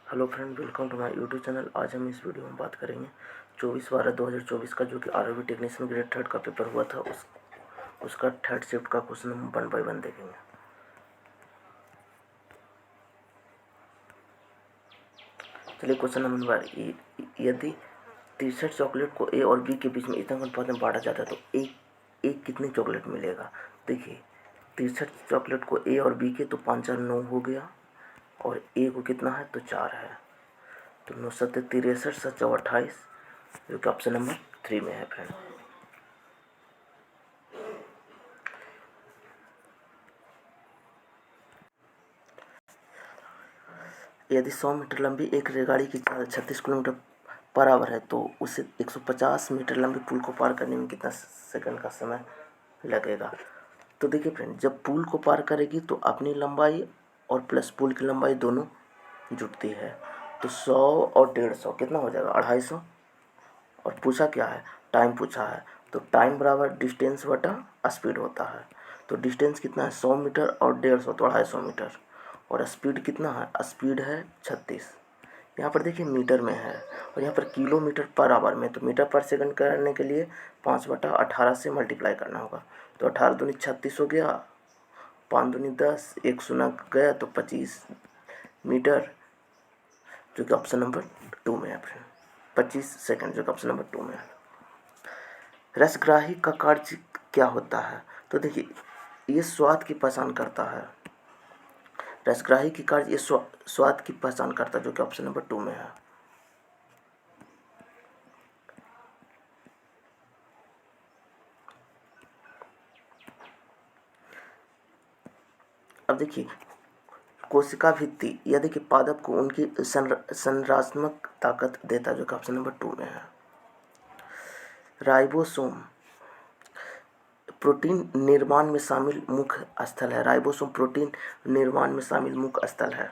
Hello friend, welcome to my YouTube channel. आज हम इस वीडियो में बात करेंगे 24/12/2024 का जो कि आरआरबी टेक्नीशियन ग्रेड थर्ड का पेपर हुआ था उसका थर्ड शिफ्ट का क्वेश्चन हम 1 बाय 1 देखेंगे। चलिए क्वेश्चन नंबर 1। यदि 63 चॉकलेट को ए और बी के बीच में इतना अनुपात में बांटा जाता है तो एक कितनी चॉकलेट मिलेगा। देखिए 63 चॉकलेट को ए और बी के तो 5 4 9 हो गया, और ए को कितना है तो 4 है, तो 9 7 63 7 28, जो कि ऑप्शन नंबर 3 में है फ्रेंड। यदि 100 मीटर लंबी एक रेलगाड़ी की चाल 36 किलोमीटर पर आवर है तो उसे 150 मीटर लंबी पुल को पार करने में कितना सेकंड का समय लगेगा। तो देखिए फ्रेंड, जब पुल को पार करेगी तो अपनी लंबाई और प्लस पुल की लंबाई दोनों जुटती है, तो 100 और 150 कितना हो जाएगा 250। और पूछा क्या है, टाइम पूछा है, तो टाइम बराबर डिस्टेंस बटा स्पीड होता है। तो डिस्टेंस कितना है 100 मीटर और 150 तो 250 मीटर, और स्पीड कितना है, स्पीड है 36। यहाँ पर देखिए मीटर में है और यहाँ पर किलोमीटर पर आवर में, तो मीटर पर सेकंड करने के लिए 5/18 से मल्टीप्लाई करना होगा। तो 18 दूनी 36 हो गया, 5 दूनी 10, 1 शून्य गया तो 25 मीटर, जो कि ऑप्शन नंबर 2 में है फ्रेंड। 25 सेकंड, जो कि ऑप्शन नंबर 2 में है। रसग्राही का कार्य क्या होता है। तो देखिए ये स्वाद की पहचान करता है। रसग्राही की कार्य ये स्वाद की पहचान करता है, जो कि ऑप्शन नंबर 2 में है। अब देखिए कोशिका भित्ति यदि कि पादप को उनकी संरचनात्मक ताकत देता है, जो कि ऑप्शन नंबर 2 में है। राइबोसोम प्रोटीन निर्माण में शामिल मुख्य स्थल है। राइबोसोम प्रोटीन निर्माण में शामिल मुख्य स्थल है।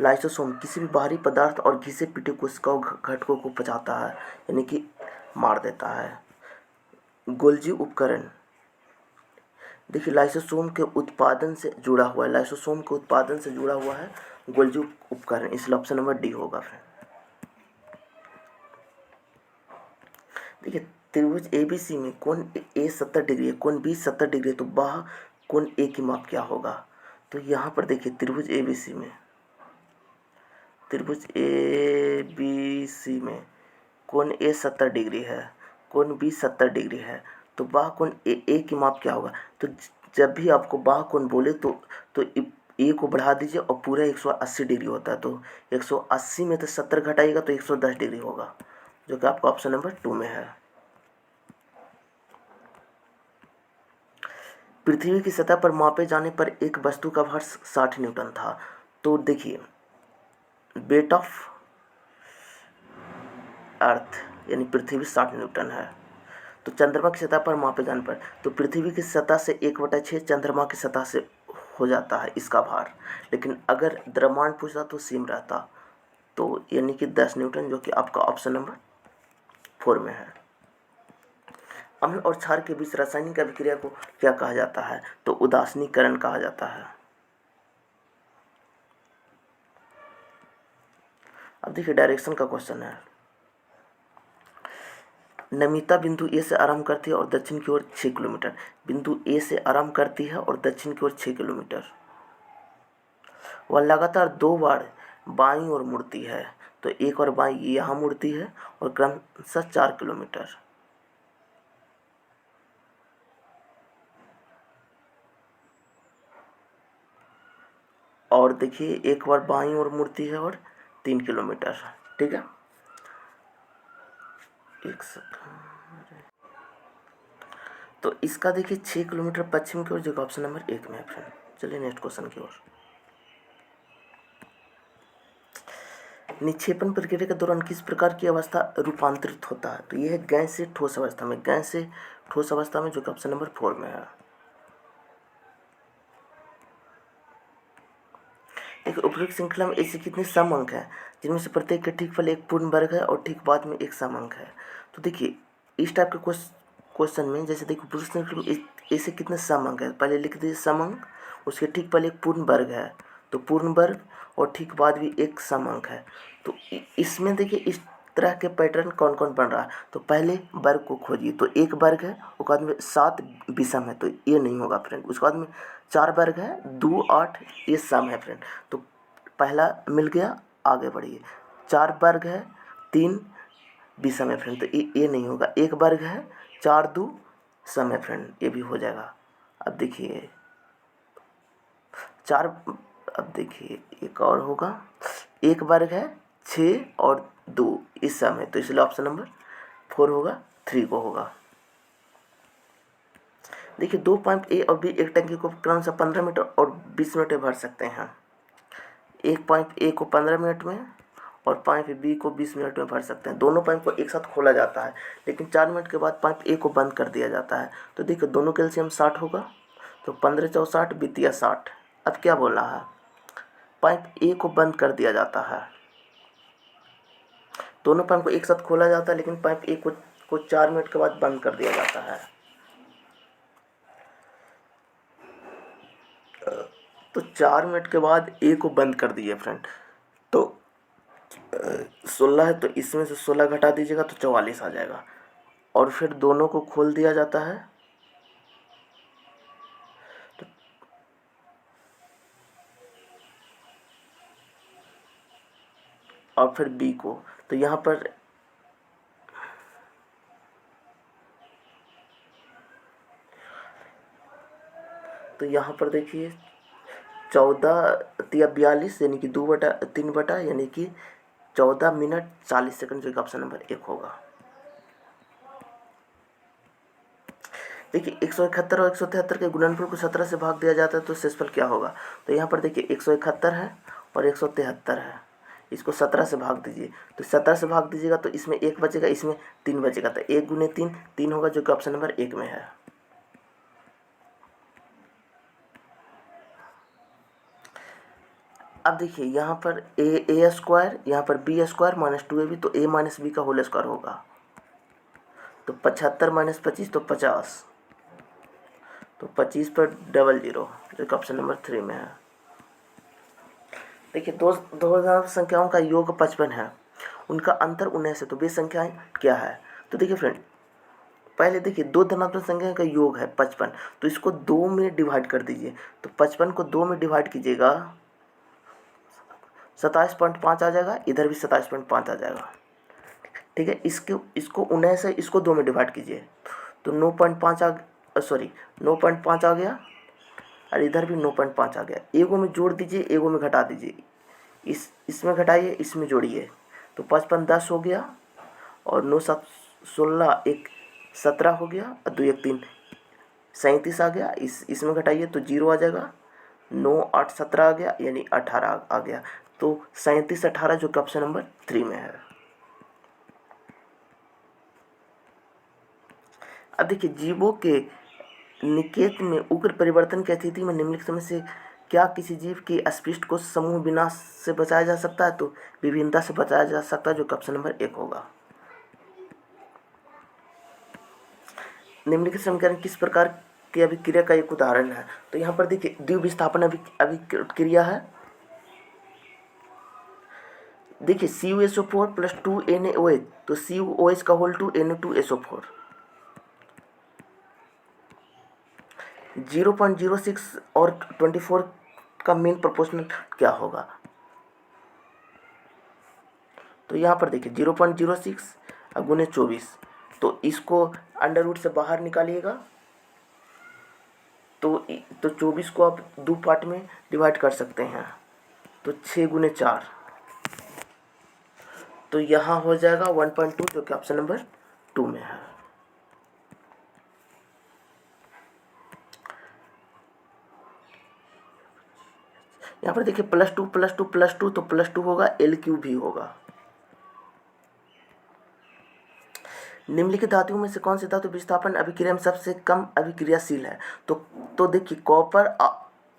लाइसोसोम किसी भी बाहरी पदार्थ और घिसे पिटे कोशिकाओं घटकों को पचाता है, यानी कि मार देता है। गोल्जी उपकरण देखिए लाइसोसोम के उत्पादन से जुड़ा हुआ है। लाइसोसोम के उत्पादन से जुड़ा हुआ है गोल्जी उपकरण, इसलिए ऑप्शन नंबर डी होगा फिर। देखिए त्रिभुज एबीसी में कोण ए 70 डिग्री है, कोण बी 70 डिग्री है, तो बाह कोण ए की माप क्या होगा। तो यहाँ पर देखिए त्रिभुज एबीसी में कोण ए 70 डिग्री है, कोण बी 70 डिग्री है, तो बाह कोण ए की माप क्या होगा। तो जब भी आपको बाह कोण बोले तो ए को बढ़ा दीजिए और पूरा 180 डिग्री होता है, तो 180 में तो 70 घटाइएगा तो 110 डिग्री होगा, जो कि आपका ऑप्शन नंबर 2 में है। पृथ्वी की सतह पर मापे जाने पर एक वस्तु का भार 60 न्यूटन था। तो देखिए वेट ऑफ अर्थ यानी पृथ्वी 60 न्यूटन है। तो चंद्रमा की सतह पर मापे जाने पर तो पृथ्वी की सतह से 1/6 चंद्रमा की सतह से हो जाता है इसका भार, लेकिन अगर द्रव्यमान पूछता तो सेम रहता, तो यानी कि 10 न्यूटन, जो कि आपका ऑप्शन नंबर 4 में है। अम्ल और क्षार के बीच रासायनिक अभिक्रिया को क्या कहा जाता है, तो उदासीनीकरण कहा जाता है। अब देखिए डायरेक्शन का क्वेश्चन है। नमिता बिंदु ए से आरंभ करती है और दक्षिण की ओर 6 किलोमीटर। बिंदु ए से आरंभ करती है और दक्षिण की ओर 6 किलोमीटर। वह लगातार 2 बार बाईं ओर मुड़ती है, तो एक और बाईं यहाँ मुड़ती है और क्रमशः 4 किलोमीटर। और देखिए एक बार बाईं ओर मुड़ती है और 3 किलोमीटर। ठीक है, एक सेकंड। तो इसका देखिए 6 किलोमीटर पश्चिम की ओर, जो ऑप्शन नंबर 1 में है फ्रेंड। चलिए नेक्स्ट क्वेश्चन की ओर। निक्षेपण प्रक्रिया के दौरान किस प्रकार की अवस्था रूपांतरित होता है, तो यह है गैस से ठोस अवस्था में, गैस से ठोस अवस्था में, जो कि ऑप्शन नंबर 4 में है। एक उपरोक्त श्रृंखला में ऐसे कितने सम अंक हैं जिनमें से प्रत्येक के ठीक पहले एक पूर्ण वर्ग है और ठीक बाद में एक सम अंक है। तो देखिए इस टाइप के क्वेश्चन में जैसे देखो उपरोक्त श्रृंखला में ऐसे कितने सम अंक है, पहले लिख दीजिए सम अंक, उसके ठीक पहले एक पूर्ण वर्ग है, तो पूर्ण वर्ग और ठीक बाद भी एक सम अंक है। तो इसमें देखिए इस तरह के पैटर्न कौन कौन बन रहा है। तो पहले वर्ग को खोजिए, तो एक वर्ग है, उसके बाद में 7 विषम है, तो ये नहीं होगा फ्रेंड। उसके बाद में 4 वर्ग है, 2 8 ये सम है फ्रेंड। तो पहला मिल गया, आगे बढ़िए। 4 वर्ग है, 3 विषम है फ्रेंड, तो ये नहीं होगा। एक वर्ग है, 4 2 सम है फ्रेंड, ये भी हो जाएगा। अब देखिए 4, अब देखिए एक और होगा, एक वर्ग है, 6 और 2 इस सम है, तो इसलिए ऑप्शन नंबर 4 होगा, 3 को होगा। देखिए 2 पाइप ए और बी एक टंकी को क्रमशः 15 मिनट और 20 मिनट में भर सकते हैं। एक पाइप ए को 15 मिनट में और पाइप बी को 20 मिनट में भर सकते हैं। दोनों पाइप को एक साथ खोला जाता है, लेकिन 4 मिनट के बाद पाइप ए को बंद कर दिया जाता है। तो देखिए दोनों का एलसीएम 60 होगा, तो 15 चौ 60 बीतिया 60। अब क्या बोल रहा है, पाइप ए को बंद कर दिया जाता है। दोनों पाइप को एक साथ खोला जाता है, लेकिन पाइप ए को 4 मिनट के बाद बंद कर दिया जाता है। तो 4 मिनट के बाद ए को बंद कर दिए फ्रेंड। तो 16 है, तो इसमें से 16 घटा दीजिएगा तो 44 आ जाएगा। और फिर दोनों को खोल दिया जाता है, और फिर बी को, तो यहाँ पर देखिए 14 तिया 42 यानी कि 2/3 यानी कि 14 मिनट 40 सेकंड, जो कि ऑप्शन नंबर 1 होगा। देखिए 171 और 173 के गुणनफल को 17 से भाग दिया जाता है, तो शेषफल क्या होगा। तो यहाँ पर देखिए 171 है और 173 है, इसको 17 से भाग दीजिए। तो 17 से भाग दीजिएगा तो इसमें 1 बचेगा, इसमें 3 बचेगा, तो 1 गुने 3 3 होगा, जो कि ऑप्शन नंबर 1 में है। अब देखिए यहाँ पर ए स्क्वायर, यहाँ पर बी स्क्वायर माइनस 2ab, तो a माइनस बी का होल स्क्वायर होगा। तो 75 माइनस 25 तो 50, तो 25 पर 00, जो कि ऑप्शन नंबर 3 में है। देखिए दो धनात्मक संख्याओं का योग 55 है, उनका अंतर 19 है, तो वे संख्याएं क्या है। तो देखिए फ्रेंड, पहले देखिए दो धनात्मक संख्या का योग है 55, तो इसको 2 में डिवाइड कर दीजिए। तो 55 को 2 में डिवाइड कीजिएगा, 27.5 आ जाएगा, इधर भी 27.5 आ जाएगा। ठीक है, इसको 19 है, इसको 2 में डिवाइड कीजिए, तो 9.5 9.5 आ गया, और इधर भी 9.5 आ गया। एगो में जोड़ दीजिए, एगो में घटा दीजिए, इसमें घटाइए, इसमें जोड़िए, तो 55 10 हो गया, और 9 7 16 1 17 हो गया, और 2 1 3 37 आ गया। इसमें घटाइए तो 0 आ जाएगा, 9 8 17 आ गया, यानी 18 आ गया। तो 37 18, जो कि ऑप्शन नंबर 3 में है। अब देखिए जीवों के निकेत में उग्र परिवर्तन की स्थिति में निम्नलिखित में से क्या किसी जीव के अस्पष्ट को समूह विनाश से बचाया जा सकता है। तो विभिन्नता से बचाया जा सकता है, जो कि ऑप्शन नंबर 1 होगा। निम्नलिखित समीकरण किस प्रकार की अभिक्रिया का एक उदाहरण है। तो यहाँ पर देखिए द्विविस्थापन अभिक्रिया है। देखिए CuSO4 प्लस 2NaOH, तो CuOH का होल 2 Na2SO4, 0.06 और 24 का मीन प्रोपोर्शनल क्या होगा। तो यहाँ पर देखिए 0.06 गुने 24, तो इसको अंडर रूट से बाहर निकालिएगा, तो 24 को आप 2 पार्ट में डिवाइड कर सकते हैं, तो 6 गुने 4, तो यहाँ हो जाएगा 1.2, जो कि ऑप्शन नंबर 2 में है। यहाँ पर देखिए +2 +2 +2, तो +2 होगा, L³ भी होगा। निम्नलिखित धातुओं में से कौन सी धातु विस्थापन अभिक्रिया में सबसे कम अभिक्रियाशील है। तो देखिए कॉपर,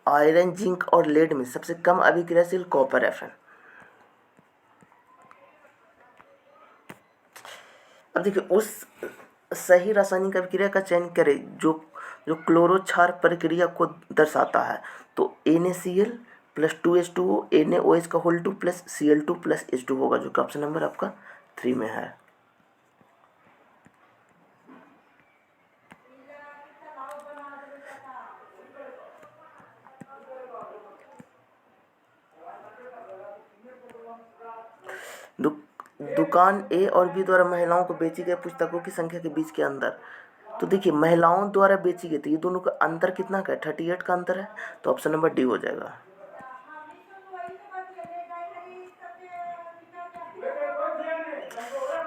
आयरन, जिंक और लेड में सबसे कम अभिक्रियाशील कॉपर है फ्रेंड। अब देखिए उस सही रासायनिक अभिक्रिया का चयन करें जो क्लोरोक्षार प्रक्रिया को दर्शाता है। तो NaCl प्लस 2H2O NaOH का whole 2 plus Cl2 plus H2 होगा, जो कि ऑप्शन नंबर आपका 3 में है। दुकान ए और बी द्वारा महिलाओं को बेची गई पुस्तकों की संख्या के बीच के अंतर। तो देखिए महिलाओं द्वारा बेची गई, तो ये दोनों का अंतर कितना का है, 38 का अंतर है, तो ऑप्शन नंबर डी हो जाएगा।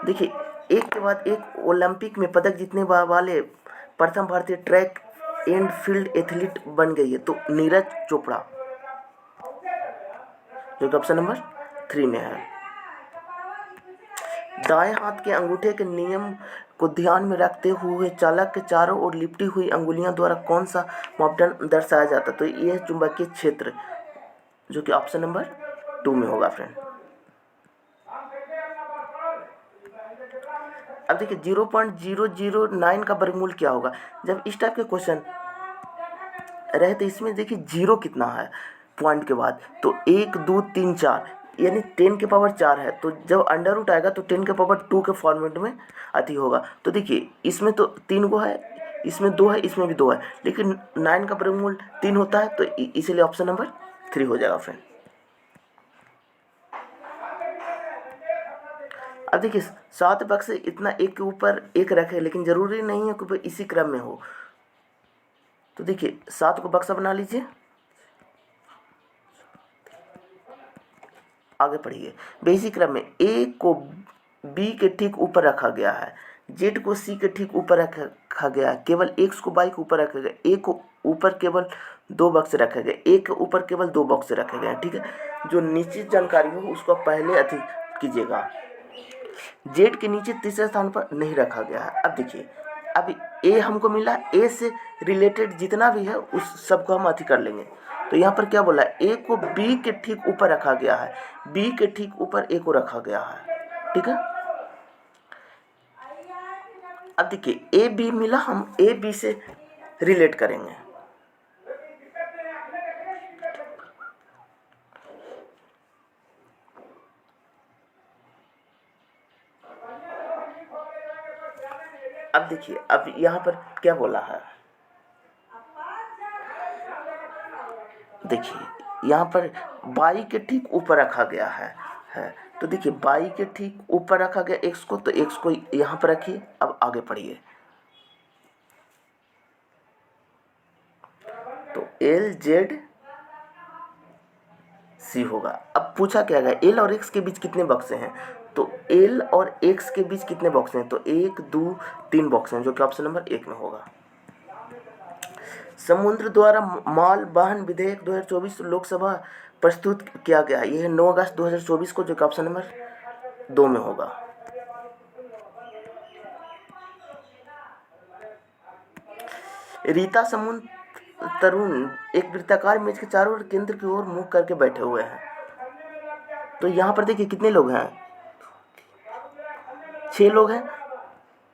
देखिए एक के बाद एक ओलंपिक में पदक जीतने वाले प्रथम भारतीय ट्रैक एंड फील्ड एथलीट बन गई है, तो नीरज चोपड़ा, जो कि ऑप्शन नंबर 3 में है। दाएं हाथ के अंगूठे के नियम को ध्यान में रखते हुए चालक के चारों ओर लिपटी हुई अंगुलियों द्वारा कौन सा मापदंड दर्शाया जाता है, तो यह चुंबकीय क्षेत्र, जो कि ऑप्शन नंबर 2 में होगा फ्रेंड। अब देखिए 0.009 का वर्गमूल क्या होगा। जब इस टाइप के क्वेश्चन रहे तो इसमें देखिए जीरो कितना है पॉइंट के बाद, तो 1 2 3 4 यानी 10 के पावर 4 है, तो जब अंडर रूट आएगा तो 10 के पावर 2 के फॉर्मेट में अति होगा। तो देखिए इसमें तो 3 गो है, इसमें 2 है, इसमें भी 2 है, लेकिन 9 का वर्गमूल 3 होता है, तो इसीलिए ऑप्शन नंबर 3 हो जाएगा फ्रेंड। अब देखिए 7 बक्स इतना एक के ऊपर एक रखे, लेकिन जरूरी नहीं है कि इसी क्रम में हो। तो देखिए 7 को बक्सा बना लीजिए, आगे पढ़िए। बेसिक क्रम में ए को बी के ठीक ऊपर रखा गया है, जेड को सी के ठीक ऊपर रखा गया है, केवल एक्स को वाई के ऊपर रखा गया, ए को ऊपर केवल 2 बक्स रखे गए, ए के ऊपर केवल 2 बक्स रखे गए हैं, ठीक है। जो निश्चित जानकारी हो उसको पहले अधिक कीजिएगा। जेड के नीचे तीसरे स्थान पर नहीं रखा गया है। अब देखिए अब ए हमको मिला, ए से रिलेटेड जितना भी है उस सबको हम अति कर लेंगे। तो यहाँ पर क्या बोला है, ए को बी के ठीक ऊपर रखा गया है, बी के ठीक ऊपर ए को रखा गया है, ठीक है। अब देखिए ए बी मिला, हम ए बी से रिलेट करेंगे। अब देखिए अब यहाँ पर क्या बोला है, देखिए यहाँ पर बाई के ठीक ऊपर रखा गया है। तो देखिए बाई के ठीक ऊपर रखा गया एक्स को, तो एक्स को यहाँ पर रखिए। अब आगे पढ़िए, तो एल जेड सी होगा। अब पूछा क्या गया, एल और एक्स के बीच कितने बक्से हैं, तो एल और एक्स के बीच कितने बॉक्स हैं, तो 1 2 3 बॉक्स हैं, जो कि ऑप्शन नंबर 1 में होगा। समुद्र द्वारा माल वाहन विधेयक 2024 लोकसभा प्रस्तुत किया गया, यह 9 अगस्त 2024 को, जो कि ऑप्शन नंबर 2 में होगा। रीता समुद्र तरुण एक वृत्ताकार मेज के चारों ओर केंद्र की ओर मुख करके बैठे हुए हैं। तो यहाँ पर देखिए कितने लोग हैं, 6 लोग हैं,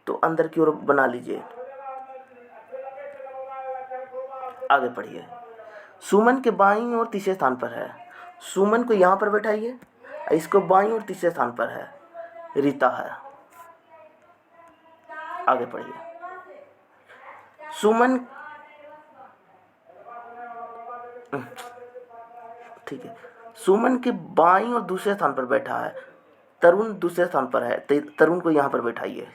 तो अंदर की ओर बना लीजिए। आगे पढ़िए, सुमन के बाईं ओर तीसरे स्थान पर है, सुमन को यहाँ पर बैठाइए, इसको बाईं ओर तीसरे स्थान पर है, रीता है। आगे पढ़िए, सुमन, ठीक है, सुमन के बाईं और दूसरे स्थान पर बैठा है, तरुण दूसरे स्थान पर है, तरुण को यहाँ पर बैठाइए।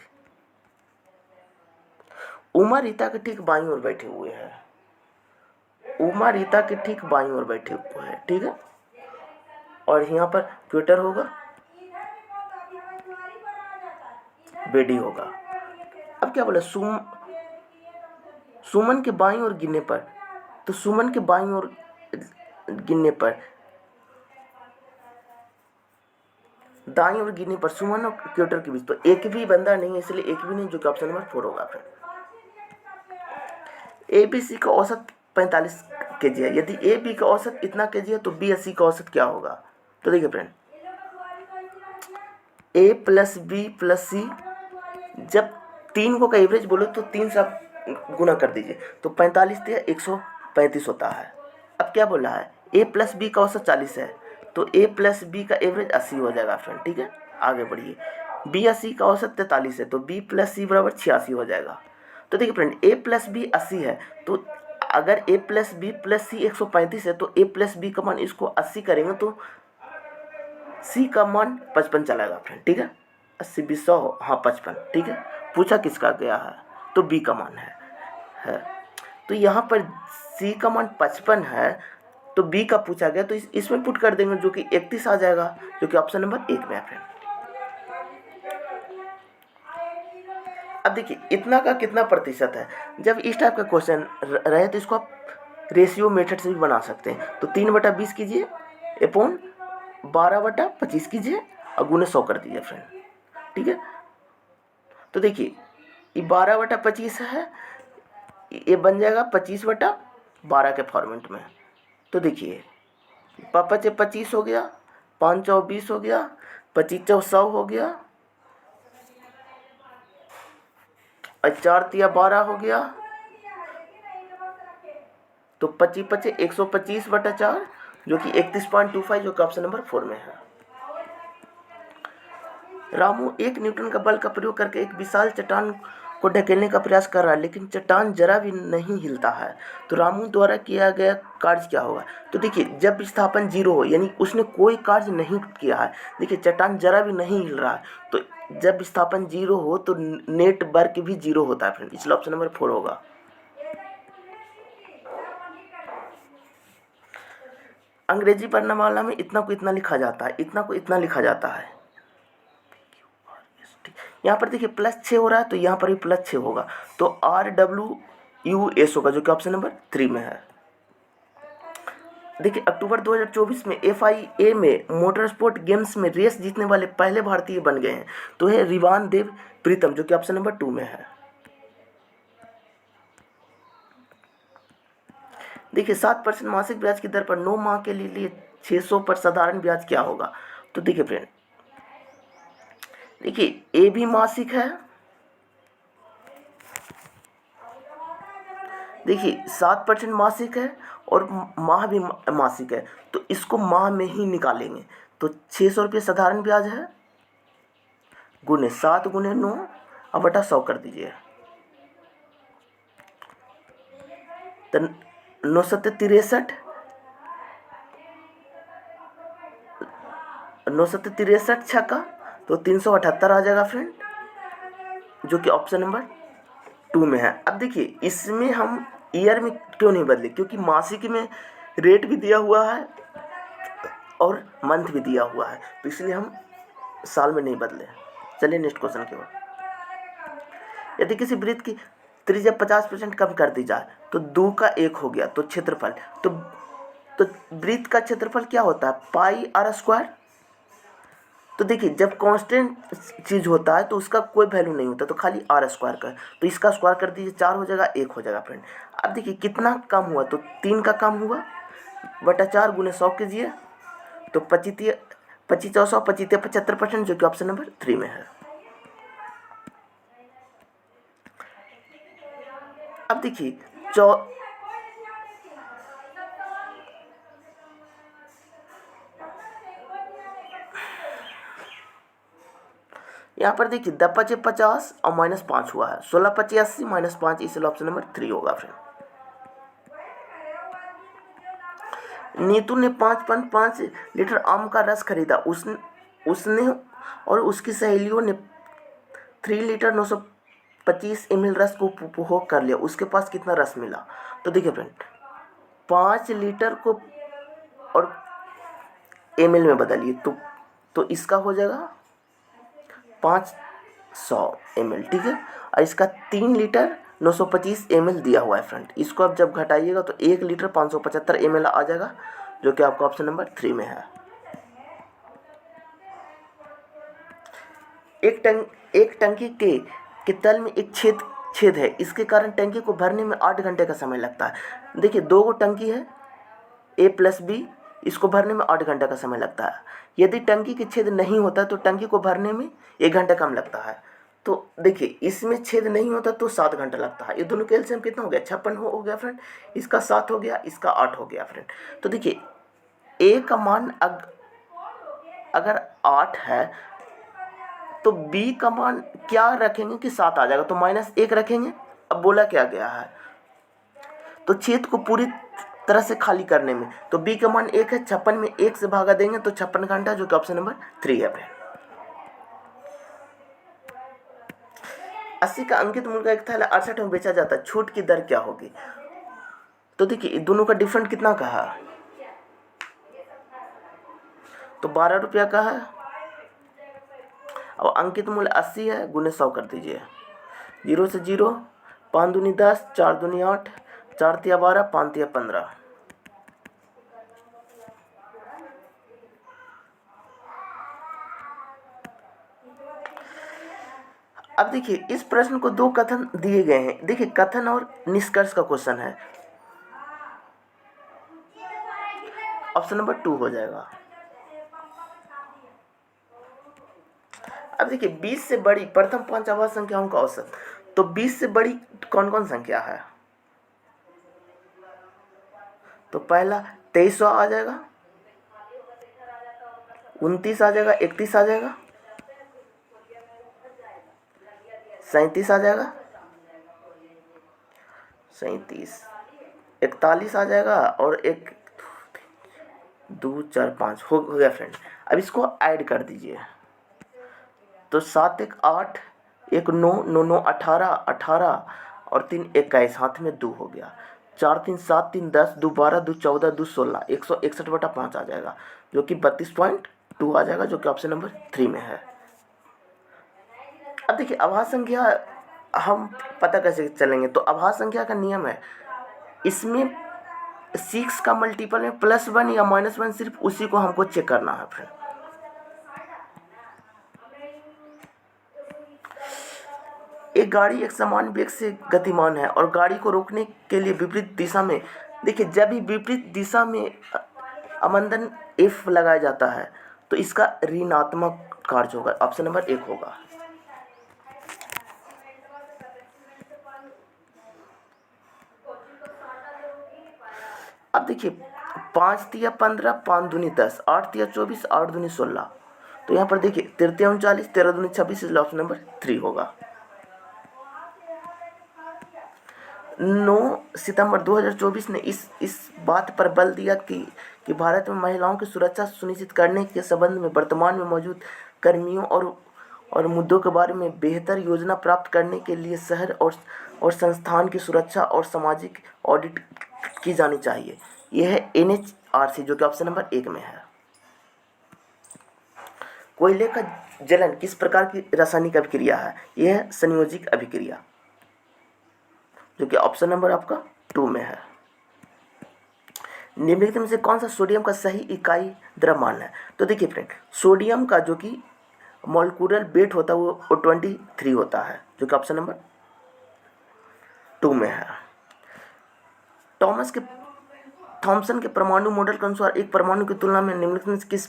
उमा रीता के ठीक बाईं ओर बैठे हुए हैं, उमा रीता के ठीक बाईं ओर बैठे हुए हैं, ठीक है। और यहाँ पर ट्विटर होगा, बेडी होगा। अब क्या बोला, सुमन के बाईं ओर गिनने पर, तो सुमन के बाईं ओर गिनने पर, दाईं ओर गिनने पर सुमन और ट्विटर के बीच, तो एक भी बंदा नहीं है, इसलिए एक भी नहीं, जो कि ऑप्शन नंबर 4 होगा। फिर ए बी सी का औसत 45 kg है, यदि ए बी का औसत इतना kg है तो बी सी का औसत क्या होगा। तो देखिए फ्रेंड, ए प्लस बी प्लस सी, जब 3 को का एवरेज बोलो तो 3 से आप गुना कर दीजिए, तो 45 से 135 होता है। अब क्या बोला है, ए प्लस बी का औसत 40 है, तो ए प्लस बी का एवरेज 80 हो जाएगा फ्रेंड। ठीक है, आगे बढ़िए। बी 80 का औसत 43 है, तो बी प्लस सी बराबर 86 हो जाएगा। तो देखिए फ्रेंड, ए प्लस बी 80 है, तो अगर ए प्लस बी प्लस सी 135 है, तो ए प्लस बी का मान इसको 80 करेंगे तो सी का मान 55 चलाएगा फ्रेंड। ठीक है, 80 20 100, हाँ 55। ठीक है, पूछा किसका गया है, तो बी का मान है। तो यहाँ पर सी का मान 55 है, तो बी का पूछा गया, तो इसमें पुट कर देंगे, जो कि 31 आ जाएगा, जो कि ऑप्शन नंबर 1 में है फ्रेंड। अब देखिए इतना का कितना प्रतिशत है। जब इस टाइप का क्वेश्चन रहे तो इसको आप रेशियो मेथड से भी बना सकते हैं। तो 3/20 कीजिए अपॉन 12/25 कीजिए और गुने 100 कर दीजिए फ्रेंड। ठीक है, तो देखिए ये 12/25 है, ये बन जाएगा 25/12 के फॉर्मेट में। तो देखिए 5 × 25 हो गया, 5 × 20 हो गया, 25 × 100 हो गया, और 4 × 12 हो गया, तो 25 125/4, जो कि 31.25, जो कि ऑप्शन नंबर 4 में है। रामू 1 न्यूटन का बल का प्रयोग करके एक विशाल चट्टान को ढकेलने का प्रयास कर रहा है, लेकिन चट्टान जरा भी नहीं हिलता है। तो रामू द्वारा किया गया कार्य क्या होगा। तो देखिए जब विस्थापन 0 हो, यानी उसने कोई कार्य नहीं किया है। देखिए चट्टान जरा भी नहीं हिल रहा है, तो जब विस्थापन 0 हो तो नेट वर्क भी 0 होता है फ्रेंड, इसलिए ऑप्शन नंबर 4 होगा। अंग्रेजी वर्णमाला में इतना को इतना लिखा जाता है, इतना को इतना लिखा जाता है। यहाँ पर देखिए +6 हो रहा है, तो यहाँ पर भी +6 होगा, तो RWUS होगा, जो कि ऑप्शन नंबर 3 में है। देखिए अक्टूबर 2024 में FIA में मोटर स्पोर्ट गेम्स में रेस जीतने वाले पहले भारतीय बन गए हैं, तो है रिवान देव प्रीतम, जो कि ऑप्शन नंबर 2 में है। देखिए 7% मासिक ब्याज की दर पर 9 माह के लिए 600 पर साधारण ब्याज क्या होगा। तो देखिए फ्रेंड, देखिए ए भी मासिक है, देखिए 7% मासिक है और माह भी मासिक है, तो इसको माह में ही निकालेंगे। तो 600 रुपये साधारण ब्याज है, गुने 7 गुने 9 और बटा 100 कर दीजिए, तो 9 7 63, 9 7 63 छक्का, तो 378 आ जाएगा फ्रेंड, जो कि ऑप्शन नंबर 2 में है। अब देखिए इसमें हम ईयर में क्यों नहीं बदले, क्योंकि मासिक में रेट भी दिया हुआ है और मंथ भी दिया हुआ है, तो इसलिए हम साल में नहीं बदले। चलिए नेक्स्ट क्वेश्चन की ओर। यदि किसी वृत्त की त्रिज्या 50% कम कर दी जाए तो 2 का 1 हो गया, तो क्षेत्रफल, तो वृत्त का क्षेत्रफल क्या होता है, πr²। तो देखिए जब कांस्टेंट चीज़ होता है तो उसका कोई वैल्यू नहीं होता, तो खाली r² का, तो इसका स्क्वायर कर दीजिए, 4 हो जाएगा, 1 हो जाएगा फ्रेंड। अब देखिए कितना कम हुआ, तो 3 का कम हुआ, बटा 4 गुने 100 कीजिए, तो 25 100 25 75%, जो कि ऑप्शन नंबर 3 में है। अब देखिए यहाँ पर देखिए 10 × 50 और -5 हुआ है, 16 × 80 -5, इसलिए ऑप्शन नंबर 3 होगा फ्रेंड। नीतू ने 5.5 लीटर आम का रस खरीदा, उसने और उसकी सहेलियों ने 3 लीटर 925 ml रस को उपभोग कर लिया, उसके पास कितना रस मिला। तो देखिए फ्रेंड 5 लीटर को और ml में बदलिए, तो इसका हो जाएगा 500 ml। ठीक है, और इसका 3 लीटर 925 ml दिया हुआ है फ्रेंड, इसको आप जब घटाइएगा तो 1 लीटर 575 ml आ जाएगा, जो कि आपका ऑप्शन नंबर 3 में है। एक टंकी के तल में एक छेद है, इसके कारण टंकी को भरने में 8 घंटे का समय लगता है। देखिए 2 गो टंकी है A + B, इसको भरने में 8 घंटे का समय लगता है। यदि टंकी के छेद नहीं होता तो टंकी को भरने में 1 घंटा कम लगता है। तो देखिए इसमें छेद नहीं होता तो 7 घंटा लगता है। ये दोनों का एलसीएम कितना हो गया, 56 हो गया फ्रेंड, इसका 7 हो गया, इसका 8 हो गया फ्रेंड। तो देखिए ए का मान अगर 8 है तो बी का मान क्या रखेंगे कि 7 आ जाएगा, तो -1 रखेंगे। अब बोला क्या गया है, तो छेद को पूरी तरह से खाली करने में, तो बी का मान 1 है, 56 में 1 से भागा देंगे तो 56 घंटा, जो कि ऑप्शन नंबर 3 है। 80 का अंकित मूल्य का एक थैला 68 में बेचा जाता है, छूट की दर क्या होगी। तो देखिए दोनों का डिफरेंट कितना का है, तो 12 रुपया का है। अब अंकित मूल्य 80 है, गुने 100 कर दीजिए, 0 से 0, 5 दूनी 10, 4 दूनी 8, 4 तिया 12, 5 तिया 15। अब देखिए इस प्रश्न को 2 कथन दिए गए हैं। देखिए कथन और निष्कर्ष का क्वेश्चन है, ऑप्शन नंबर 2 हो जाएगा। अब देखिए 20 से बड़ी प्रथम 5 अभाज्य संख्याओं का औसत, तो 20 से बड़ी कौन कौन संख्या है, तो पहला 2300 आ जाएगा, 29 आ जाएगा, 31 आ जाएगा, 37 आ जाएगा, 37, 41 आ जाएगा, और 1 2 4 5 हो गया फ्रेंड। अब इसको ऐड कर दीजिए, तो 7 1 8, 1 9 9 9 18 18 और 3 21, हाथ में 2 हो गया, 4 3 7 3 10, 2 12, 2 14, 2 16, 161/5 आ जाएगा, जो कि 32.2 आ जाएगा, जो कि ऑप्शन नंबर 3 में है। अब देखिए अभाज्य संख्या हम पता कैसे चलेंगे, तो अभाज्य संख्या का नियम है, इसमें 6 का मल्टीपल में +1 या -1, सिर्फ उसी को हमको चेक करना है फ्रेंड। एक गाड़ी एक समान वेग से गतिमान है और गाड़ी को रोकने के लिए विपरीत दिशा में, देखिए जब भी विपरीत दिशा में अवमंदन F लगाया जाता है तो इसका ऋणात्मक कार्य होगा, ऑप्शन नंबर 1 होगा। अब देखिए 5 तिया 15, 5 दूनी 10, 8 तिया 24, 8 दूनी 16, तो यहाँ पर देखिए 13 तिया 39, 13 दूनी 26, इसलिए ऑप्शन नंबर 3 होगा। 9 सितंबर 2024 ने इस बात पर बल दिया कि भारत में महिलाओं की सुरक्षा सुनिश्चित करने के संबंध में वर्तमान में मौजूद कर्मियों और मुद्दों के बारे में बेहतर योजना प्राप्त करने के लिए शहर और संस्थान की सुरक्षा और सामाजिक ऑडिट की जानी चाहिए। यह है NHRC, जो कि ऑप्शन नंबर 1 में है। कोयले का जलन किस प्रकार की रासायनिक अभिक्रिया है, यह है संयोजिक अभिक्रिया, जो कि ऑप्शन नंबर आपका 2 में है। निम्नलिखित में से कौन सा सोडियम का सही इकाई द्रव्यमान है, तो देखिए फ्रेंड सोडियम का जो कि मॉलिक्यूलर वेट होता है वो 23 होता है, जो कि ऑप्शन नंबर 2 में है। थॉमसन के परमाणु मॉडल के अनुसार एक परमाणु की तुलना में निम्नलिखित में से किस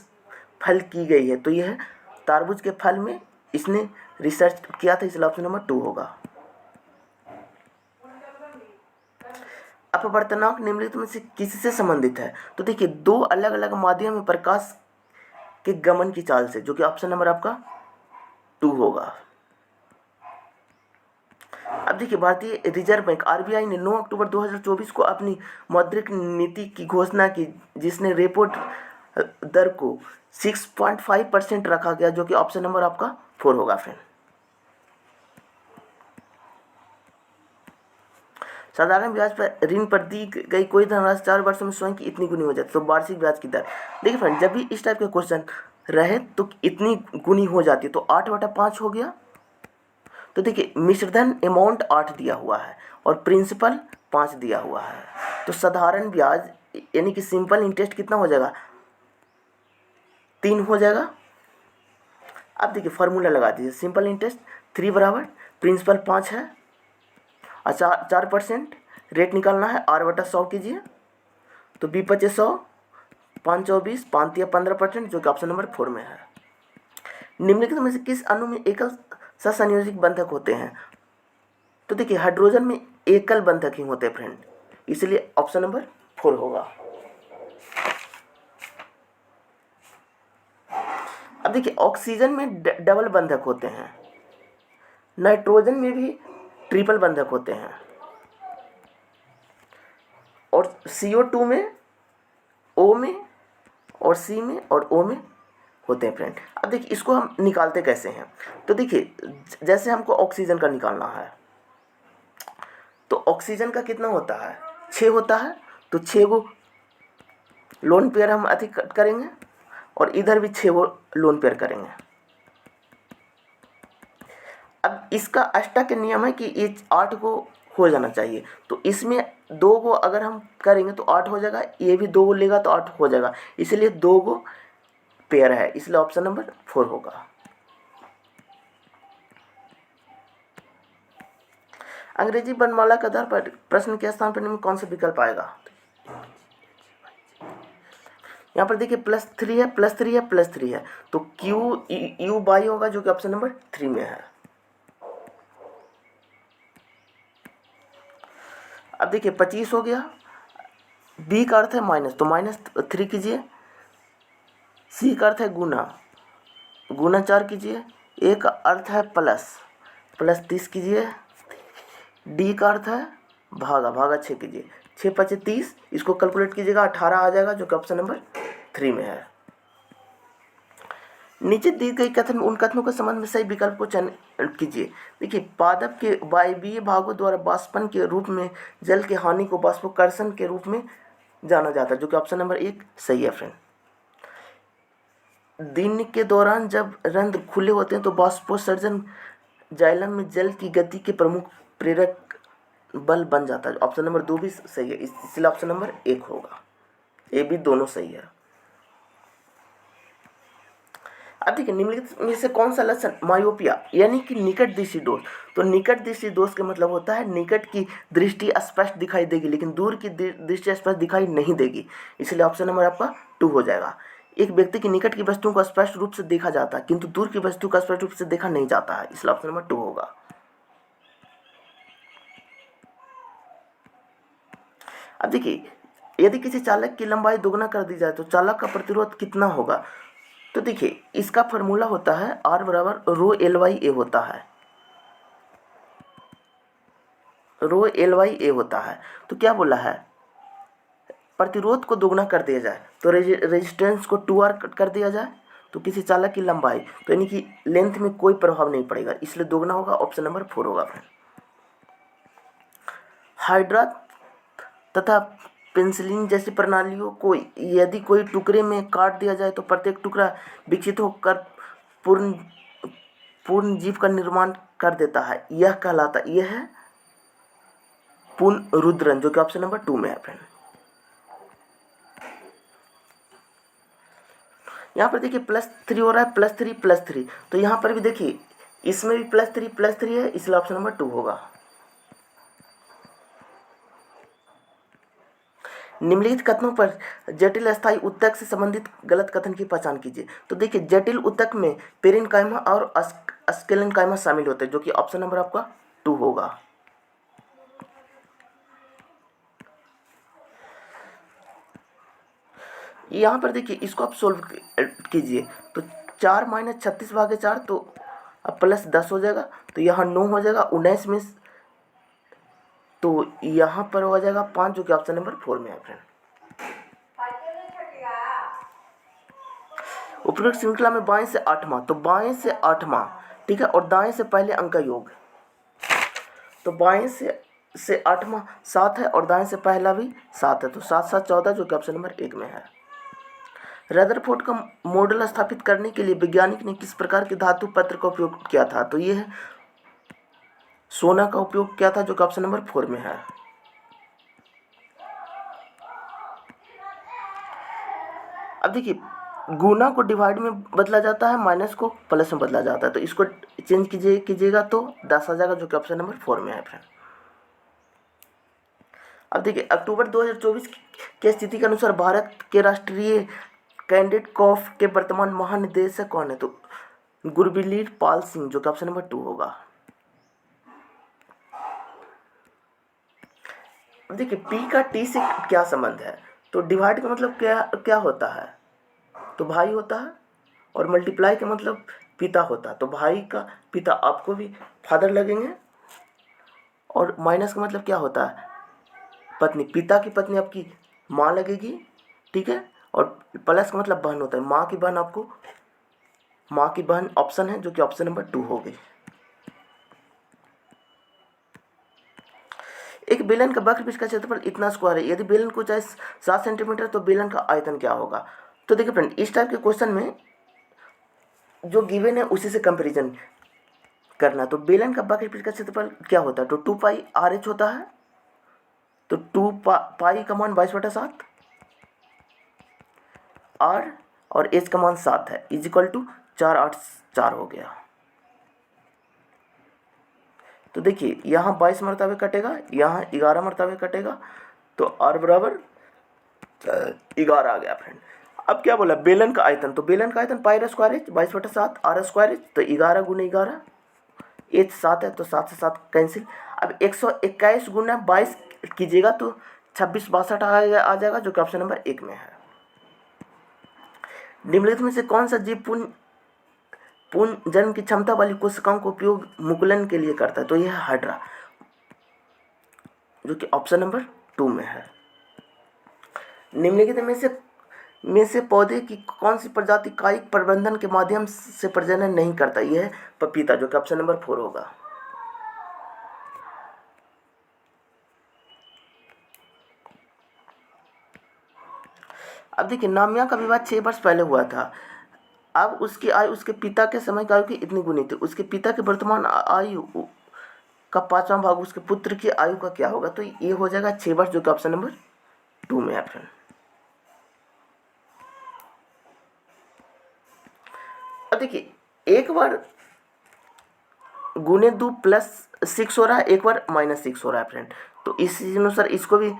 फल की गई है, तो यह है तरबूज के फल में इसने रिसर्च किया था, इसलिए ऑप्शन नंबर 2 होगा। अपवर्तनांक निम्नलिखित में से किससे संबंधित है, तो देखिए 2 अलग अलग माध्यम में प्रकाश के गमन की चाल से, जो कि ऑप्शन नंबर आपका 2 होगा। अब देखिए भारतीय रिजर्व बैंक RBI ने 9 अक्टूबर 2024 को अपनी मौद्रिक नीति की घोषणा की, जिसने रेपो दर को 6.5% रखा गया, जो कि ऑप्शन नंबर आपका 4 होगा फ्रेंड। साधारण ब्याज पर ऋण पर दी गई कोई धनराशि 4 वर्षों में स्वयं की इतनी गुनी हो जाती है, तो वार्षिक ब्याज की दर। देखिए फ्रेंड जब भी इस टाइप के क्वेश्चन रहे तो इतनी गुनी हो जाती है, तो 8/5 हो गया। तो देखिए मिश्रधन अमाउंट 8 दिया हुआ है और प्रिंसिपल 5 दिया हुआ है, तो साधारण ब्याज यानी कि सिंपल इंटरेस्ट कितना हो जाएगा, 3 हो जाएगा। अब देखिए फार्मूला लगा दीजिए, सिंपल इंटरेस्ट 3 बराबर प्रिंसिपल 5 है और 4% रेट निकालना है, R/100 कीजिए, तो 20/100, 5 24, 5 या 15%, जो कि ऑप्शन नंबर 4 में है। निम्नलिखित में से किस अणु में एकल ससंयोजक बंधक होते हैं, तो देखिए हाइड्रोजन में एकल बंधक ही होते हैं फ्रेंड, इसलिए ऑप्शन नंबर 4 होगा। अब देखिए ऑक्सीजन में डबल बंधक होते हैं, नाइट्रोजन में भी ट्रिपल बंधक होते हैं, और CO2 में O में और C में और O में होते हैं फ्रेंड। अब देखिए इसको हम निकालते कैसे हैं, तो देखिए जैसे हमको ऑक्सीजन का निकालना है तो ऑक्सीजन का कितना होता है, 6 होता है, तो 6 गो लोन पेयर हम अधिक करेंगे और इधर भी 6 गो लोन पेयर करेंगे। अब इसका अष्टक के नियम है कि ये 8 को हो जाना चाहिए, तो इसमें 2 गो अगर हम करेंगे तो 8 हो जाएगा, ये भी 2 गो लेगा तो 8 हो जाएगा, इसलिए 2 गो पेयर है, इसलिए ऑप्शन नंबर 4 होगा। अंग्रेजी वर्णमाला के आधार पर प्रश्न के स्थान पर निम्न कौन सा विकल्प आएगा। यहाँ पर देखिए +3 है, +3 है, +3 है, तो QU होगा जो कि ऑप्शन नंबर 3 में है। अब देखिए 25 हो गया, B का अर्थ है माइनस, तो -3 कीजिए, C का अर्थ है गुना, गुना 4 कीजिए, A का अर्थ है प्लस, प्लस 30 कीजिए, D का अर्थ है भागा, भागा 6 कीजिए, 6 5 30, इसको कैलकुलेट कीजिएगा 18 आ जाएगा जो कि ऑप्शन नंबर 3 में है। नीचे दी गई कथन उन कथनों के संबंध में सही विकल्प को चयन कीजिए। देखिए पादप के वायवीय भागों द्वारा वाष्पन के रूप में जल के हानि को वाष्पोत्कर्षण के रूप में जाना जाता है जो कि ऑप्शन नंबर 1 सही है फ्रेंड। दिन के दौरान जब रंध्र खुले होते हैं तो वाष्पोत्सर्जन जाइलम में जल की गति के प्रमुख प्रेरक बल बन जाता है, ऑप्शन नंबर 2 भी सही है, इसलिए ऑप्शन नंबर 1 होगा, ए बी दोनों सही है। अब देखिए निम्नलिखित में से कौन सा लक्षण मायोपिया यानी कि निकट दृष्टि दोष, तो निकट दृष्टि दोष का मतलब होता है निकट की दृष्टि स्पष्ट दिखाई देगी लेकिन दूर की दृष्टि स्पष्ट दिखाई नहीं देगी, इसलिए ऑप्शन नंबर आपका 2 हो जाएगा। एक व्यक्ति की निकट की वस्तुओं को स्पष्ट रूप से देखा जाता है किंतु दूर की वस्तु का स्पष्ट रूप से देखा नहीं जाता है, इसलिए ऑप्शन नंबर 2 होगा। अब देखिए यदि किसी चालक की लंबाई दोगुना कर दी जाए तो चालक का प्रतिरोध कितना होगा, तो देखिए इसका फॉर्मूला होता है R बराबर रो LY A होता है, रो LY A होता है। तो क्या बोला है, प्रतिरोध को दोगुना कर दिया जाए तो रेजिस्टेंस को 2R कर दिया जाए तो किसी चालक की लंबाई तो यानी कि लेंथ में कोई प्रभाव नहीं पड़ेगा, इसलिए दोगुना होगा, ऑप्शन नंबर 4 होगा फ्रेंड। हाइड्रा तथा पेंसिलिन जैसी प्रणालियों को यदि कोई टुकड़े में काट दिया जाए तो प्रत्येक टुकड़ा विकसित होकर पूर्ण जीव का निर्माण कर देता है, यह कहलाता, यह है पुनरुद्धरण जो कि ऑप्शन नंबर 2 में है फ्रेंड। यहाँ पर देखिए +3 हो रहा है, +3 +3, तो यहाँ पर भी देखिए इसमें भी +3 है, इसलिए ऑप्शन नंबर 2 होगा। निम्नलिखित कथनों पर जटिल स्थायी उत्तक से संबंधित गलत कथन की पहचान कीजिए। तो देखिए जटिल उत्तक में पेरेन्काइमा और स्क्लेरेन्काइमा शामिल होते हैं जो कि ऑप्शन नंबर आपका 2 होगा। यहाँ पर देखिए इसको आप सोल्व कीजिए तो 4 - 36/4 तो अब +10 हो जाएगा, तो यहाँ 9 हो जाएगा, 19 में तो यहाँ पर हो जाएगा 5 जो कि ऑप्शन नंबर 4 में है फ्रेंड। उपरोक्त श्रृंखला में बाएं से 8वां, तो बाएं से 8वां ठीक है, और दाएं से पहले अंक का योग, तो बाएं से 8वां 7 है और दाएं से पहला भी 7 है, तो 7 7 14 जो कि ऑप्शन नंबर 1 में है। रदरफोर्ड का मॉडल स्थापित करने के लिए वैज्ञानिक ने किस प्रकार के धातु पत्र का उपयोग किया था, तो ये है सोना का उपयोग किया था जो कि ऑप्शन नंबर 4 में है। अब देखिए गुना को डिवाइड में बदला जाता है, माइनस को प्लस में बदला जाता है, तो इसको चेंज कीजिएगा तो 10 आ जाएगा जो कि ऑप्शन नंबर 4 में है फ्रेंड। अब देखिए अक्टूबर 2024 की स्थिति के अनुसार भारत के राष्ट्रीय कैडेट कॉर्प्स के वर्तमान महानिदेशक कौन है, तो गुरबीर पाल सिंह जो कि ऑप्शन नंबर 2 होगा। अब देखिए P का T से क्या संबंध है, तो डिवाइड का मतलब क्या होता है, तो भाई होता है, और मल्टीप्लाई का मतलब पिता होता, तो भाई का पिता आपको भी फादर लगेंगे। और माइनस का मतलब क्या होता है, पत्नी, पिता की पत्नी आपकी माँ लगेगी, ठीक है। और प्लस का मतलब बहन होता है, माँ की बहन आपको, माँ की बहन ऑप्शन है जो कि ऑप्शन नंबर 2 हो गई। एक बेलन का वक्रपृष्ठ का क्षेत्रफल इतना स्क्वायर है, यदि बेलन को चाहे 7 सेंटीमीटर तो बेलन का आयतन क्या होगा। तो देखिए फ्रेंड, इस टाइप के क्वेश्चन में जो गिवन है उसी से कंपेरिजन करना। तो बेलन का वक्रपृष्ठ का क्षेत्रफल क्या होता है, तो 2πr(h) होता है। तो 2π का मान 22/7, r और h का मान 7 है, = 4/8 हो गया। तो देखिए यहाँ 22 मरतबे कटेगा, यहाँ 11 मरतबे कटेगा, तो r बराबर 11 आ गया फ्रेंड। अब क्या बोला, बेलन का आयतन, तो बेलन का आयतन πr² 22/7 r², तो 11 × 11, h 7 है तो 7 से 7 कैंसिल। अब 121 × 22 कीजिएगा तो 2662 आ जाएगा, जो कि ऑप्शन नंबर 1 में है। निम्नलिखित में से कौन सा जीव पूर्ण जन्म की क्षमता वाली कोशिकाओं का उपयोग मुकुलन के लिए करता है, तो यह है हाइड्रा, जो कि ऑप्शन नंबर 2 में है। निम्नलिखित में से पौधे की कौन सी प्रजाति कायिक प्रबंधन के माध्यम से प्रजनन नहीं करता, यह है पपीता, जो कि ऑप्शन नंबर 4 होगा। अब देखिए, नामिया का विवाह 6 वर्ष पहले हुआ था। अब उसकी आयु उसके पिता के समय की आयु की इतनी गुनी थी, उसके पिता की वर्तमान आयु का 5वां भाग उसके पुत्र की आयु का क्या होगा, तो ये हो जाएगा 6 वर्ष, जो कि ऑप्शन नंबर 2 में है फ्रेंड। अब देखिए, एक बार गुने 2 +6 हो रहा है, एक बार -6 हो रहा है फ्रेंड, तो इसी अनुसार इसको भी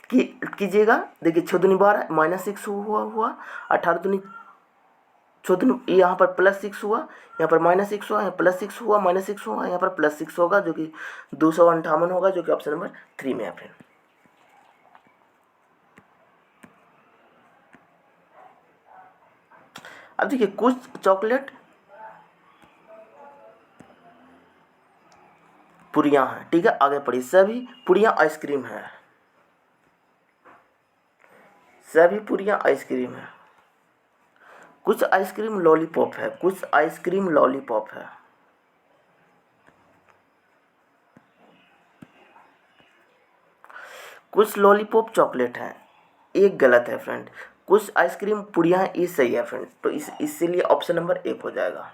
कीजिएगा। देखिए 6 दूनी 12, -6 हुआ, 18 दूनी 14, यहाँ पर +6 हुआ, यहाँ पर -6 हुआ, यहाँ +6 हुआ, -6 हुआ, यहाँ पर +6 होगा, जो कि 258 होगा, जो कि ऑप्शन नंबर 3 में है फ्रेंड। अब देखिए, कुछ चॉकलेट पुड़िया हैं, ठीक है, आगे पढ़िए। सभी पुड़िया आइसक्रीम है, सभी पुड़िया आइसक्रीम है। कुछ आइसक्रीम लॉलीपॉप है, कुछ आइसक्रीम लॉलीपॉप है। कुछ लॉलीपॉप चॉकलेट है, एक गलत है फ्रेंड। कुछ आइसक्रीम पुड़िया है, ये सही है फ्रेंड, तो इसीलिए ऑप्शन नंबर 1 हो जाएगा।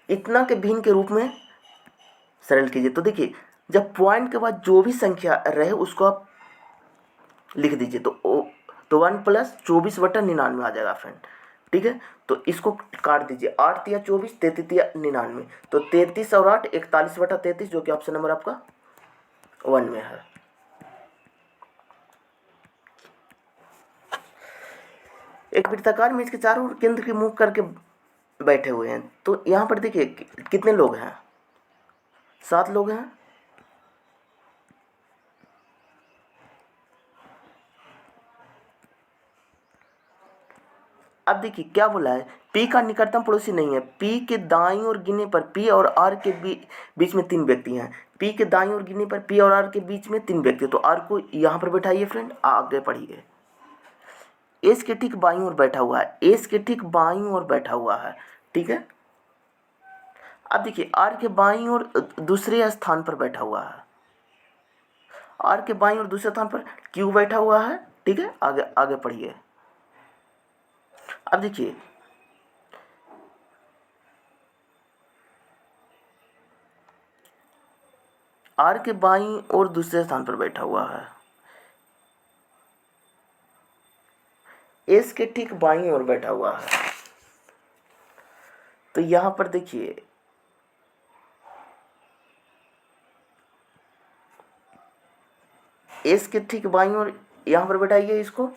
इतना के भिन्न के रूप में सरल कीजिए। तो देखिए, जब पॉइंट के बाद जो भी संख्या रहे उसको आप लिख दीजिए, तो 1 + 24/99 आ जाएगा फ्रेंड, ठीक है। तो इसको काट दीजिए, 8 × 24, 33 × 99, तो 33 और 8 41/33, जो कि ऑप्शन नंबर आपका 1 में है। एक वृत्ताकार मेज के चारों ओर केंद्र के मुख करके बैठे हुए हैं, तो यहाँ पर देखिए कितने लोग हैं, 7 लोग हैं। अब देखिए क्या बोला है, P का निकटतम पड़ोसी नहीं है। P के दाईं ओर गिनने पर P और R के बीच में 3 व्यक्ति हैं। P के दाईं ओर गिनने पर P और R के बीच में 3 व्यक्ति, तो R को यहाँ पर बैठाइए फ्रेंड, आगे पढ़िए। S के ठीक बाईं ओर बैठा हुआ है, S के ठीक बाईं ओर बैठा हुआ है, ठीक है। अब देखिए, R के बाईं ओर दूसरे स्थान पर बैठा हुआ है, R के बाईं ओर दूसरे स्थान पर Q बैठा हुआ है, ठीक है। आगे आगे पढ़िए। अब देखिए, R के बाईं ओर दूसरे स्थान पर बैठा हुआ है, S के ठीक बाईं ओर बैठा हुआ है। तो यहाँ पर देखिए, S के ठीक बाईं ओर यहाँ पर बैठाइए इसको,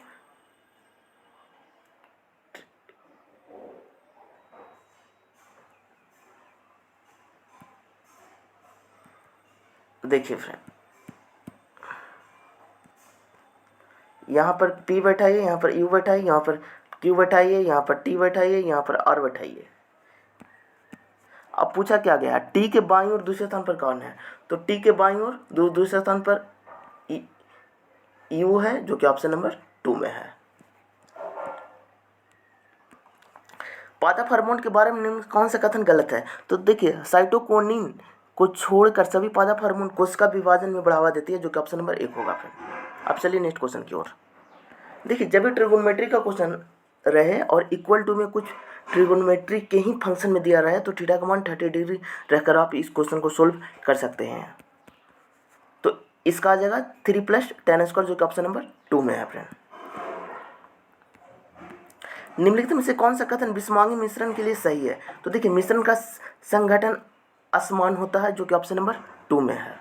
देखिए फ्रेंड, यहाँ पर P बैठाइए, यहाँ पर U बैठाइए, यहाँ पर Q बैठाइए, यहाँ पर T बैठाइए, यहाँ पर R बैठाइए। अब पूछा क्या गया, T के बाईं ओर दूसरे स्थान पर कौन है, तो T के बाईं ओर दूसरे स्थान पर U है, जो कि ऑप्शन नंबर 2 में है। पादप हार्मोन के बारे में निम्न कौन सा कथन गलत है, तो देखिए साइटोकिनिन को छोड़कर सभी पादप हार्मोन कोशिका विभाजन में बढ़ावा देती है, जो कि ऑप्शन नंबर 1 होगा फ्रेंड। अब चलिए नेक्स्ट क्वेश्चन की ओर। देखिए जब भी ट्रिगोनोमेट्री का क्वेश्चन रहे और इक्वल टू में कुछ ट्रिगोनोमेट्री के ही फंक्शन में दिया रहे, तो थीटा का मान 30 डिग्री रहकर आप इस क्वेश्चन को सोल्व कर सकते हैं। तो इसका आ जाएगा 3 + tan स्क्वायर, जो कि ऑप्शन नंबर 2 में है फ्रेंड। निम्नलिखित में से कौन सा कथन विषमांगी मिश्रण के लिए सही है, तो देखिए मिश्रण का संगठन असमान होता है, जो कि ऑप्शन नंबर 2 में है।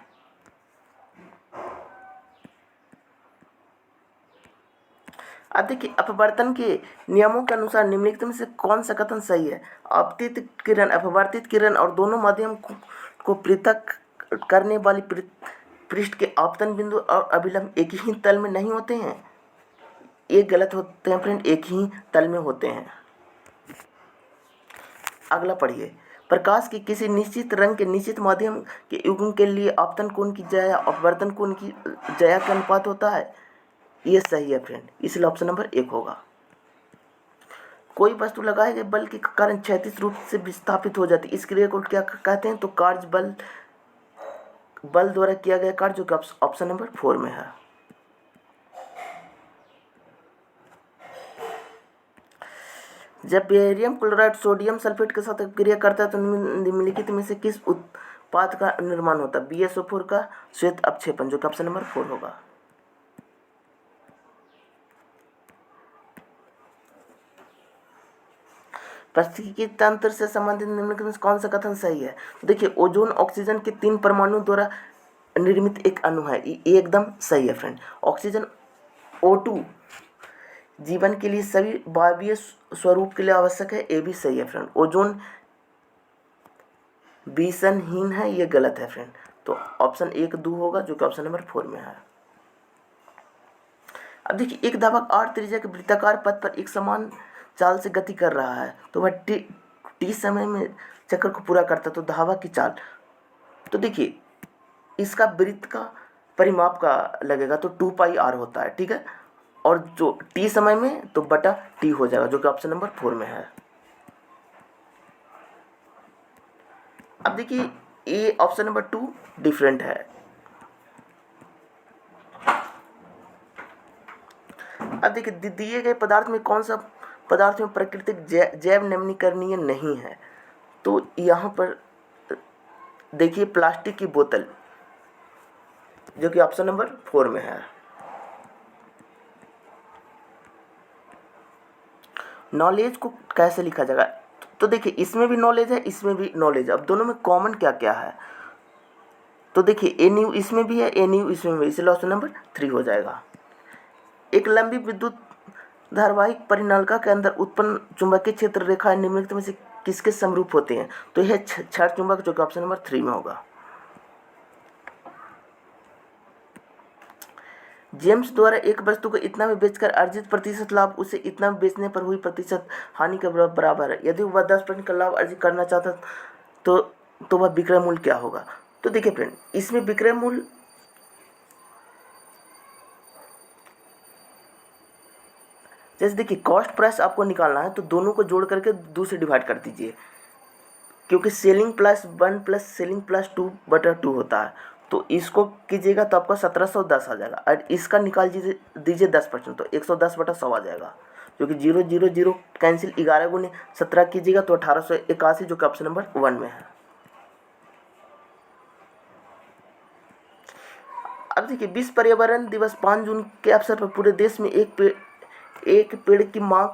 अब देखिए अपवर्तन के नियमों के अनुसार निम्नलिखित में से कौन सा कथन सही है। आपतित किरण, अपवर्तित किरण और दोनों माध्यम को पृथक करने वाली पृष्ठ के आपतन बिंदु और अभिलंब एक ही तल में नहीं होते हैं, ये गलत होते हैं फ्रेंड, एक ही तल में होते हैं। अगला पढ़िए, प्रकाश की किसी निश्चित रंग के निश्चित माध्यम के युग्म के लिए आपतन कोण की ज्या अपवर्तन कोण की ज्या का अनुपात होता है, ये सही है फ्रेंड, इसलिए ऑप्शन नंबर 1 होगा। कोई वस्तु लगाए गए बल के कारण क्षैतिज रूप से विस्थापित हो जाती है, इस क्रिया को क्या कहते हैं, तो कार्य बल द्वारा किया गया कार्य, जो कि ऑप्शन नंबर 4 में है। जब बेरियम क्लोराइड सोडियम सल्फेट के साथ क्रिया करता है तो निम्नलिखित में से किस उत्पाद का निर्माण होता है, BSO4 का श्वेत अपक्षेपण, जो कि ऑप्शन नंबर 4 होगा। पारिस्थितिकी तंत्र से संबंधित निम्नलिखित में कौन सा कथन सही है, तो देखिए ओजोन ऑक्सीजन के 3 परमाणु द्वारा निर्मित एक अणु है, ये एकदम सही है फ्रेंड। ऑक्सीजन O2 जीवन के लिए सभी वायवीय स्वरूप के लिए आवश्यक है, ये भी सही है फ्रेंड। ओजोन विषनहीन है, ये गलत है फ्रेंड, तो ऑप्शन 1 2 होगा, जो कि ऑप्शन नंबर 4 में है। अब देखिए एक धावक r त्रिज्या के वृत्ताकार पथ पर एक समान चाल से गति कर रहा है, तो वह t समय में चक्कर को पूरा करता है, तो धावक की चाल, तो देखिए इसका वृत्त का परिमाप का लगेगा, तो 2πr होता है, ठीक है, और जो t समय में तो बटा t हो जाएगा, जो कि ऑप्शन नंबर 4 में है। अब देखिए ये ऑप्शन नंबर 2 डिफरेंट है। अब देखिए दिए गए पदार्थ में कौन सा पदार्थ में प्राकृतिक जैव नवीनीकरणीय नहीं है, तो यहाँ पर देखिए प्लास्टिक की बोतल, जो कि ऑप्शन नंबर 4 में है। नॉलेज को कैसे लिखा जाएगा, तो देखिए इसमें भी नॉलेज है, इसमें भी नॉलेज है, अब दोनों में कॉमन क्या क्या है, तो देखिए NU इसमें भी है, NU इसमें भी, इसलिए ऑप्शन नंबर 3 हो जाएगा। एक लंबी विद्युत धारावाहिक परिनलिका के अंदर उत्पन्न चुंबकीय क्षेत्र रेखा निम्नलिखित में से किसके समरूप होते हैं, तो यह क्षार चुंबक, जो कि ऑप्शन नंबर 3 में होगा। जेम्स द्वारा एक वस्तु को इतना में बेचकर अर्जित प्रतिशत लाभ उसे इतना में बेचने पर हुई प्रतिशत हानि के बराबर है। यदि वह 10% का लाभ अर्जित करना चाहता तो वह विक्रय मूल्य क्या होगा, तो देखिए फ्रेंड इसमें विक्रय मूल्य जैसे देखिए कॉस्ट प्राइस आपको निकालना है, तो दोनों को जोड़ करके 2 से डिवाइड कर दीजिए, क्योंकि selling plus 1 plus selling plus 2/2 होता है, तो इसको कीजिएगा तो आपका 1710 आ जाएगा, और इसका निकाल दीजिए 10%, तो 110/100 आ जाएगा, क्योंकि 0 0 0 कैंसिल, 11 × 17 कीजिएगा तो 1881, जो कि ऑप्शन नंबर 1 में है। अब देखिए विश्व पर्यावरण दिवस 5 जून के अवसर पर पूरे देश में एक पेड़ की मां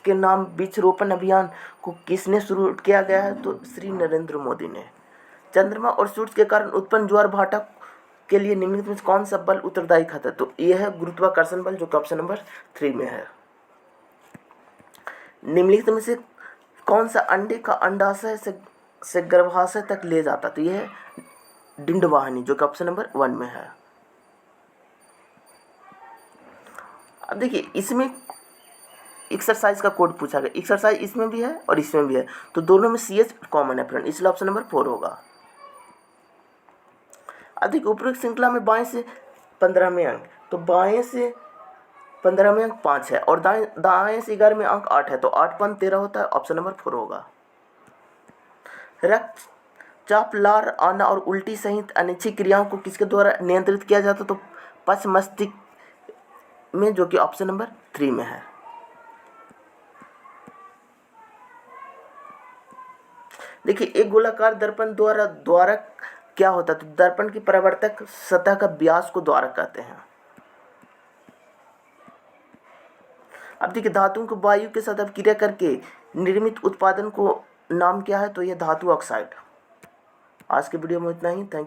के नाम वृक्षारोपण अभियान को किसने शुरू किया गया है, तो श्री नरेंद्र मोदी ने। चंद्रमा और सूर्य के कारण उत्पन्न ज्वार भाटा के लिए निम्नलिखित में कौन सा बल उत्तरदायी है, तो यह है गुरुत्वाकर्षण बल, जो कि ऑप्शन नंबर 3 में है। निम्नलिखित में से कौन सा अंडे का अंडाशय से गर्भाशय तक ले जाता, तो यह है डिंडवाहिनी, जो कि ऑप्शन नंबर 1 में है। अब देखिए इसमें एक्सरसाइज का कोड पूछा गया, एक्सरसाइज इसमें भी है और इसमें भी है, तो दोनों में CH कॉमन है फ्रेंड, इसलिए ऑप्शन नंबर 4 होगा। अधिक उपरोक्त श्रृंखला में बाएं से 15वें अंक, तो बाएं से 15वें अंक 5 है और दाएं से 11वें अंक 8 है, तो 8 5 13 होता है, ऑप्शन नंबर 4 होगा। रक्तचाप, लार आना और उल्टी सहित अनिच्छिक क्रियाओं को किसके द्वारा नियंत्रित किया जाता है, तो पश्च मस्तिष्क में, जो कि ऑप्शन नंबर 3 में है। देखिए एक गोलाकार दर्पण द्वारा क्या होता है, तो दर्पण की परावर्तक सतह का व्यास को द्वारक कहते हैं। अब देखिए धातुओं को वायु के साथ क्रिया करके निर्मित उत्पादन को नाम क्या है, तो यह धातु ऑक्साइड। आज के वीडियो में इतना ही, थैंक यू।